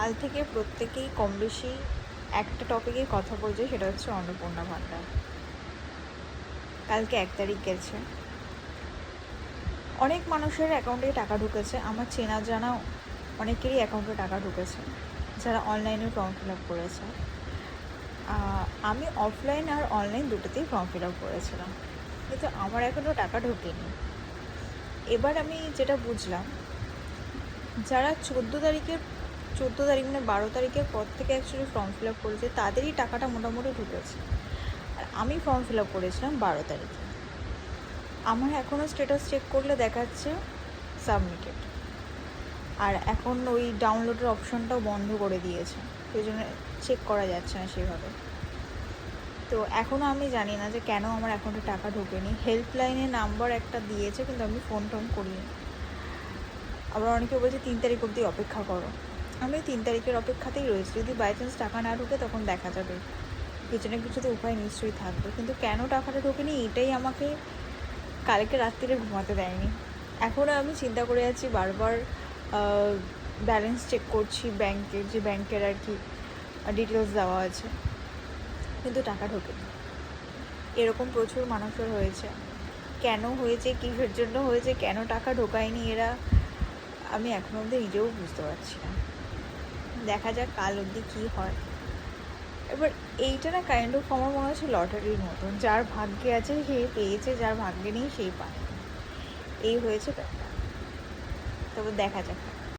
কাল থেকে প্রত্যেকেই কম বেশি একটা টপিকেই কথা বলছে, সেটা হচ্ছে অন্নপূর্ণা ভাণ্ডার। কালকে 1 তারিখ গেছে, অনেক মানুষের অ্যাকাউন্টে টাকা ঢুকেছে। আমার চেনা জানা অনেকেরই অ্যাকাউন্টে টাকা ঢুকেছে যারা অনলাইনে ফর্ম ফিল আপ করেছে। আমি অফলাইন আর অনলাইন দুটোতেই ফর্ম ফিল আপ করেছিলাম, কিন্তু আমার এখনও টাকা ঢোকেনি। এবার আমি যেটা বুঝলাম, যারা 14 তারিখ মানে 12 তারিখের পর থেকে অ্যাকচুয়ালি ফর্ম ফিল আপ করেছে তাদেরই টাকাটা মোটামুটি ঢুকেছে। আর আমি ফর্ম ফিল আপ করেছিলাম 12 তারিখে। আমার এখনও স্ট্যাটাস চেক করলে দেখাচ্ছে সাবমিটেড, আর এখন ওই ডাউনলোডের অপশনটাও বন্ধ করে দিয়েছে, সেই জন্য চেক করা যাচ্ছে না সেভাবে। তো এখনও আমি জানি না যে কেন আমার অ্যাকাউন্টে টাকা ঢোকেনি। হেল্পলাইনের নাম্বার একটা দিয়েছে, কিন্তু আমি ফোন টোন করিনি। আবার অনেকে বলছে 3 তারিখ অবধি অপেক্ষা করো। আমি 3 তারিখের অপেক্ষাতেই রয়েছি। যদি বাই চান্স টাকা না ঢোকে তখন দেখা যাবে, কিছু না কিছু তো উপায় নিশ্চয়ই থাকবে। কিন্তু কেন টাকাটা ঢোকেনি এটাই আমাকে কালকে রাত্রিরে ঘুমাতে দেয়নি। এখনও আমি চিন্তা করে যাচ্ছি, বারবার ব্যালেন্স চেক করছি ব্যাংকের, যে ব্যাংকের আর কি ডিটেলস দেওয়া আছে, কিন্তু টাকা ঢোকেনি। এরকম প্রচুর মানুষের হয়েছে। কেন হয়েছে, কিসের জন্য হয়েছে, কেন টাকা ঢোকায়নি এরা, আমি এখনো অবধি নিজেও বুঝতে পারছি না। দেখা যাক কাল অবধি কী হয়। এবার এইটা না কাইন্ড অফ আমার মনে হচ্ছে লটারির মতন, যার ভাগ্যে আছে সে পেয়েছে, যার ভাগ্যে নেই সেই পায়। এই হয়েছে ব্যাপার। তবে দেখা যাক।